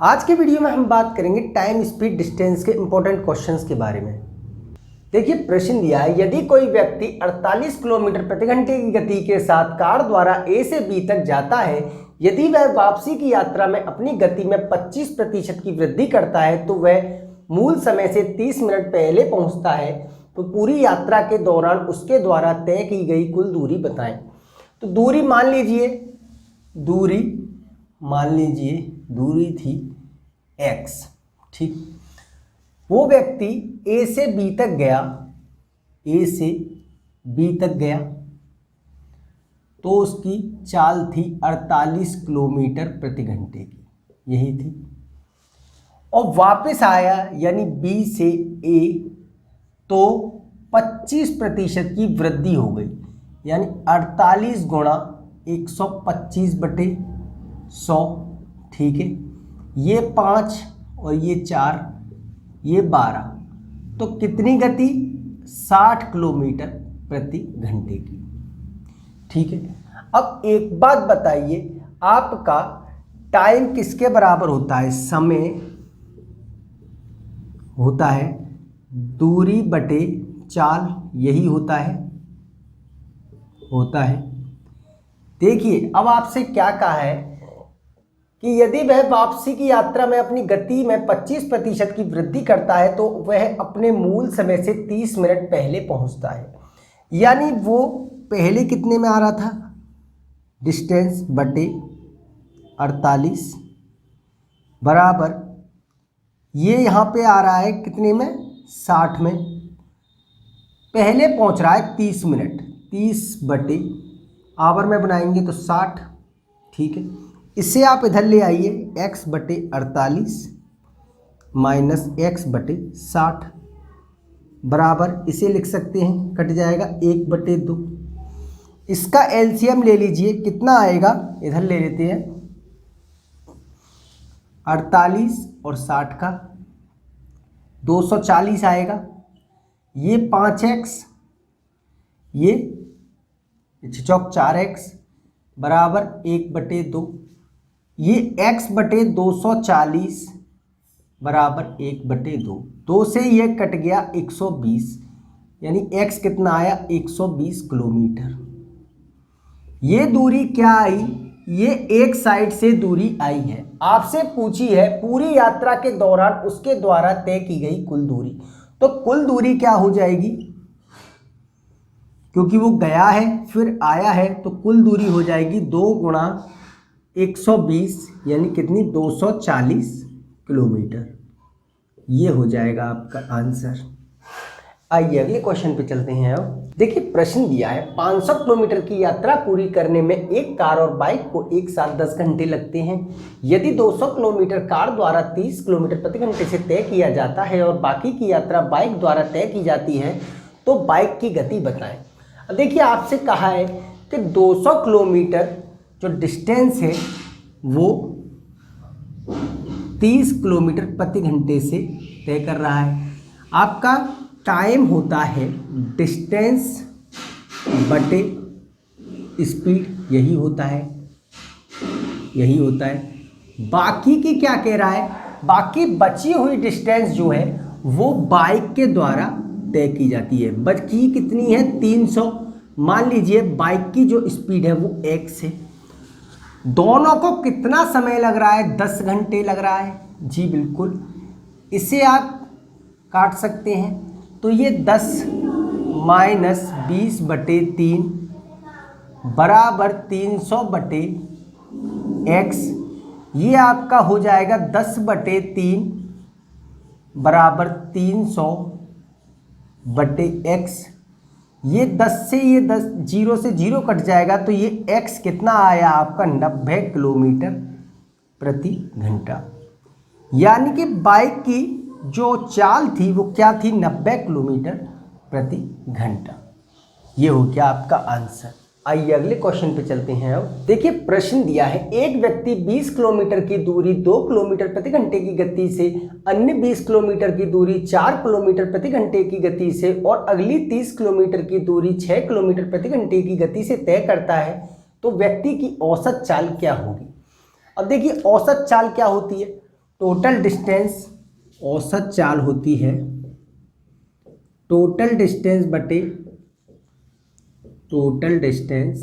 आज के वीडियो में हम बात करेंगे टाइम स्पीड डिस्टेंस के इंपॉर्टेंट क्वेश्चंस के बारे में। देखिए प्रश्न दिया है, यदि कोई व्यक्ति 48 किलोमीटर प्रति घंटे की गति के साथ कार द्वारा ए से बी तक जाता है, यदि वह वापसी की यात्रा में अपनी गति में 25% की वृद्धि करता है तो वह मूल समय से 30 मिनट पहले पहुंचता है, तो पूरी यात्रा के दौरान उसके द्वारा तय की गई कुल दूरी बताएं। तो दूरी मान लीजिए दूरी थी x, ठीक। वो व्यक्ति ए से बी तक गया, तो उसकी चाल थी 48 किलोमीटर प्रति घंटे की, यही थी। और वापस आया यानी बी से ए, तो 25% की वृद्धि हो गई, यानी 48 गुणा 125/100, ठीक है। ये 5 और ये 4, ये 12, तो कितनी गति? 60 किलोमीटर प्रति घंटे की, ठीक है। अब एक बात बताइए, आपका टाइम किसके बराबर होता है? समय होता है दूरी बटे चाल, यही होता है। देखिए अब आपसे क्या कहा है कि यदि वह वापसी की यात्रा में अपनी गति में 25% की वृद्धि करता है तो वह अपने मूल समय से 30 मिनट पहले पहुंचता है। यानी वो पहले कितने में आ रहा था? डिस्टेंस बटे 48 बराबर, ये यहाँ पे आ रहा है कितने में? 60 में। पहले पहुंच रहा है 30 मिनट, 30 बटे आवर में बनाएंगे तो 60, ठीक है। इसे आप इधर ले आइए, x बटे 48 माइनस x बटे 60 बराबर, इसे लिख सकते हैं, कट जाएगा 1/2। इसका एलसीएम ले लीजिए, कितना आएगा? इधर ले लेते हैं, 48 और 60 का 240 आएगा। ये 5x, ये 4x बराबर 1/2। ये x बटे 240 बराबर 1/2। 2 से ये कट गया 120, यानी x कितना आया? 120 किलोमीटर। ये दूरी क्या आई? ये एक साइड से दूरी आई है। आपसे पूछी है पूरी यात्रा के दौरान उसके द्वारा तय की गई कुल दूरी, तो कुल दूरी क्या हो जाएगी? क्योंकि वो गया है फिर आया है, तो कुल दूरी हो जाएगी 2 गुणा 120, यानी कितनी? 240 किलोमीटर। ये हो जाएगा आपका आंसर। आइए अगले क्वेश्चन पे चलते हैं। अब देखिए प्रश्न दिया है, 500 किलोमीटर की यात्रा पूरी करने में एक कार और बाइक को एक साथ 10 घंटे लगते हैं। यदि 200 किलोमीटर कार द्वारा 30 किलोमीटर प्रति घंटे से तय किया जाता है और बाकी की यात्रा बाइक द्वारा तय की जाती है, तो बाइक की गति बताएं। देखिए आपसे कहा है कि 200 किलोमीटर जो डिस्टेंस है वो 30 किलोमीटर प्रति घंटे से तय कर रहा है। आपका टाइम होता है डिस्टेंस बटे स्पीड, यही होता है। बाकी की क्या कह रहा है? बाकी बची हुई डिस्टेंस जो है वो बाइक के द्वारा तय की जाती है। बची कितनी है? 300। मान लीजिए बाइक की जो स्पीड है वो x है। दोनों को कितना समय लग रहा है? 10 घंटे लग रहा है। जी बिल्कुल, इसे आप काट सकते हैं, तो ये 10 माइनस 20/3 बराबर 300/x। ये आपका हो जाएगा 10/3 बराबर 300/x। ये 10 से ये 10, 0 से 0 कट जाएगा, तो ये x कितना आया आपका? 90 किलोमीटर प्रति घंटा। यानी कि बाइक की जो चाल थी वो क्या थी? 90 किलोमीटर प्रति घंटा। ये हो गया आपका आंसर। आइए अगले क्वेश्चन पे चलते हैं। अब देखिए प्रश्न दिया है, एक व्यक्ति 20 किलोमीटर की दूरी 2 किलोमीटर प्रति घंटे की गति से, अन्य 20 किलोमीटर की दूरी 4 किलोमीटर प्रति घंटे की गति से और अगली 30 किलोमीटर की दूरी 6 किलोमीटर प्रति घंटे की गति से तय करता है, तो व्यक्ति की औसत चाल क्या होगी? अब देखिए औसत चाल क्या होती है, टोटल डिस्टेंस औसत चाल होती है, टोटल डिस्टेंस बटे टोटल डिस्टेंस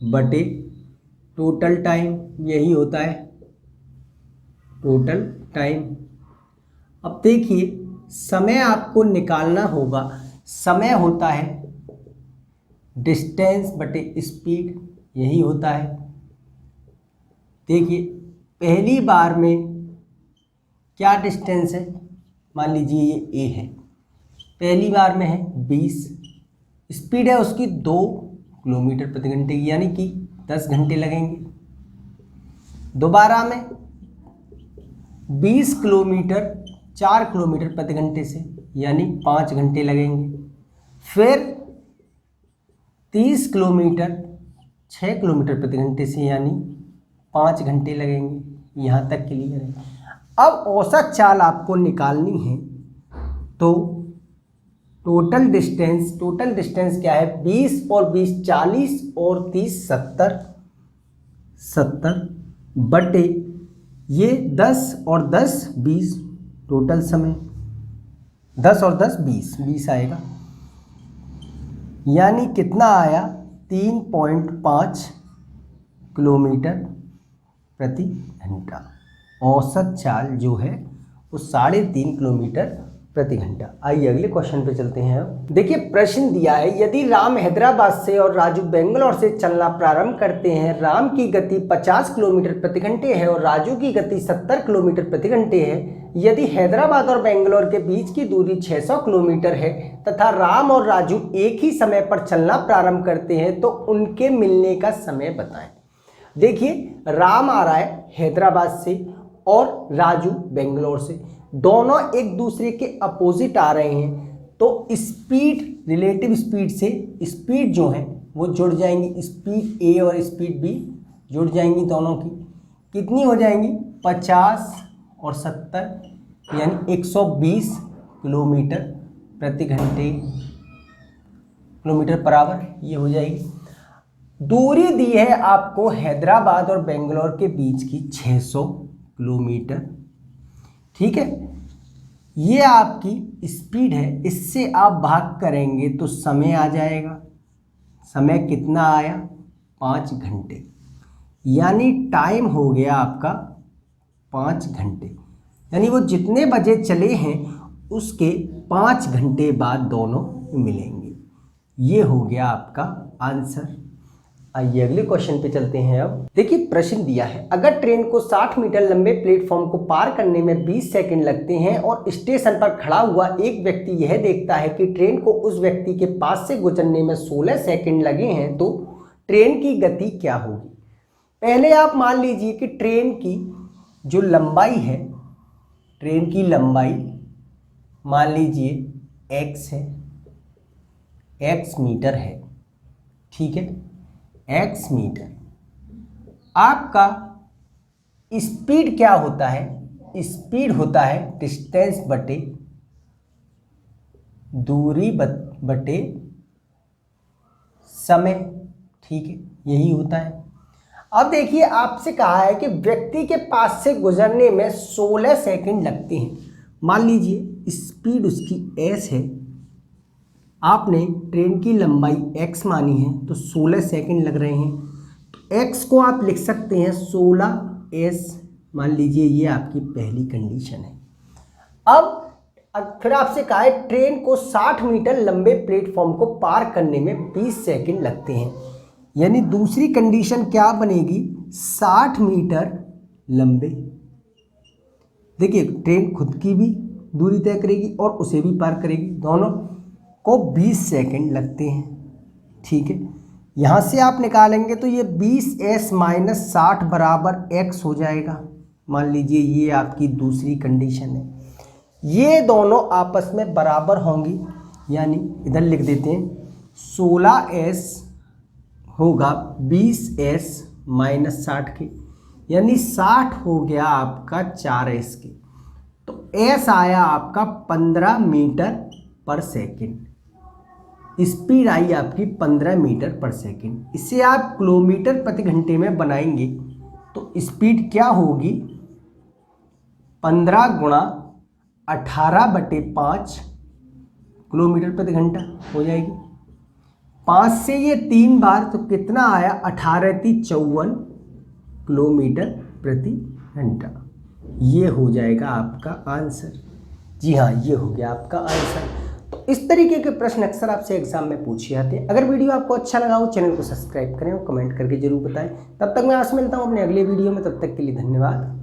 बटे टोटल टाइम, यही होता है टोटल टाइम। अब देखिए समय आपको निकालना होगा, समय होता है डिस्टेंस बटे स्पीड, यही होता है। देखिए पहली बार में क्या डिस्टेंस है, मान लीजिए ये ए है, पहली बार में है 20, स्पीड है उसकी 2 किलोमीटर प्रति घंटे की, यानी कि 10 घंटे लगेंगे। दोबारा में 20 किलोमीटर 4 किलोमीटर प्रति घंटे से, यानी 5 घंटे लगेंगे। फिर 30 किलोमीटर 6 किलोमीटर प्रति घंटे से, यानी 5 घंटे लगेंगे। यहाँ तक क्लियर है। अब औसत चाल आपको निकालनी है, तो टोटल डिस्टेंस क्या है, 20 और 20 40 और 30 70 बटे ये 10 और 10 20, टोटल समय 10 और 10 20 आएगा, यानी कितना आया 3.5 किलोमीटर प्रति घंटा। औसत चाल जो है वो 3.5 किलोमीटर प्रति घंटा। आइए अगले क्वेश्चन पे चलते हैं। देखिए प्रश्न दिया है, यदि राम हैदराबाद से और राजू बेंगलोर से चलना प्रारंभ करते हैं, राम की गति 50 किलोमीटर प्रति घंटे है और राजू की गति 70 किलोमीटर प्रति घंटे है। यदि हैदराबाद और बेंगलोर के बीच की दूरी 600 किलोमीटर है तथा राम और राजू एक ही समय पर चलना प्रारंभ करते हैं, तो उनके मिलने का समय बताएं। देखिए राम आ रहा है हैदराबाद से और राजू बेंगलोर से, दोनों एक दूसरे के अपोजिट आ रहे हैं, तो स्पीड, रिलेटिव स्पीड से स्पीड जो है वो जुड़ जाएंगी, स्पीड ए और स्पीड बी जुड़ जाएंगी, दोनों की कितनी हो जाएंगी 50 और 70, यानी 120 किलोमीटर प्रति घंटे, किलोमीटर पर आवर ये हो जाएगी। दूरी दी है आपको हैदराबाद और बेंगलोर के बीच की 600 किलोमीटर, ठीक है। ये आपकी स्पीड है, इससे आप भाग करेंगे तो समय आ जाएगा। समय कितना आया 5 घंटे, यानी टाइम हो गया आपका 5 घंटे, यानी वो जितने बजे चले हैं उसके 5 घंटे बाद दोनों मिलेंगे। ये हो गया आपका आंसर। आइए अगले क्वेश्चन पे चलते हैं। अब देखिए प्रश्न दिया है, अगर ट्रेन को 60 मीटर लंबे प्लेटफॉर्म को पार करने में 20 सेकंड लगते हैं और स्टेशन पर खड़ा हुआ एक व्यक्ति यह देखता है कि ट्रेन को उस व्यक्ति के पास से गुजरने में 16 सेकंड लगे हैं, तो ट्रेन की गति क्या होगी। पहले आप मान लीजिए कि ट्रेन की जो लंबाई है, ट्रेन की लंबाई मान लीजिए x है, x मीटर है, ठीक है, x मीटर। आपका स्पीड क्या होता है, स्पीड होता है डिस्टेंस बटे दूरी बटे समय, ठीक है, यही होता है। अब देखिए आपसे कहा है कि व्यक्ति के पास से गुजरने में 16 सेकंड लगते हैं। मान लीजिए स्पीड उसकी s है, आपने ट्रेन की लंबाई x मानी है, तो 16 सेकंड लग रहे हैं, तो x को आप लिख सकते हैं 16s, मान लीजिए ये आपकी पहली कंडीशन है। अब फिर आपसे कहा है ट्रेन को 60 मीटर लंबे प्लेटफॉर्म को पार करने में 20 सेकंड लगते हैं, यानी दूसरी कंडीशन क्या बनेगी 60 मीटर लंबे। देखिए ट्रेन खुद की भी दूरी तय करेगी और उसे भी पार करेगी, दोनों को 20 सेकंड लगते हैं, ठीक है। यहाँ से आप निकालेंगे तो ये 20s माइनस 60 बराबर x हो जाएगा। मान लीजिए ये आपकी दूसरी कंडीशन है, ये दोनों आपस में बराबर होंगी, यानी इधर लिख देते हैं 16s होगा 20s माइनस 60 के, यानी 60 हो गया आपका 4s के, तो s आया आपका 15 मीटर पर सेकंड, स्पीड आई आपकी 15 मीटर पर सेकंड। इसे आप किलोमीटर प्रति घंटे में बनाएंगे तो स्पीड क्या होगी 15 गुणा 18/5 किलोमीटर प्रति घंटा हो जाएगी। 5 से ये 3 बार तो कितना आया, 18×3 = 54 किलोमीटर प्रति घंटा। ये हो जाएगा आपका आंसर। जी हाँ, ये हो गया आपका आंसर। तो इस तरीके के प्रश्न अक्सर आपसे एग्जाम में पूछे जाते हैं। अगर वीडियो आपको अच्छा लगा हो, चैनल को सब्सक्राइब करें और कमेंट करके जरूर बताएं। तब तक मैं आपसे मिलता हूँ अपने अगले वीडियो में। तब तक के लिए धन्यवाद।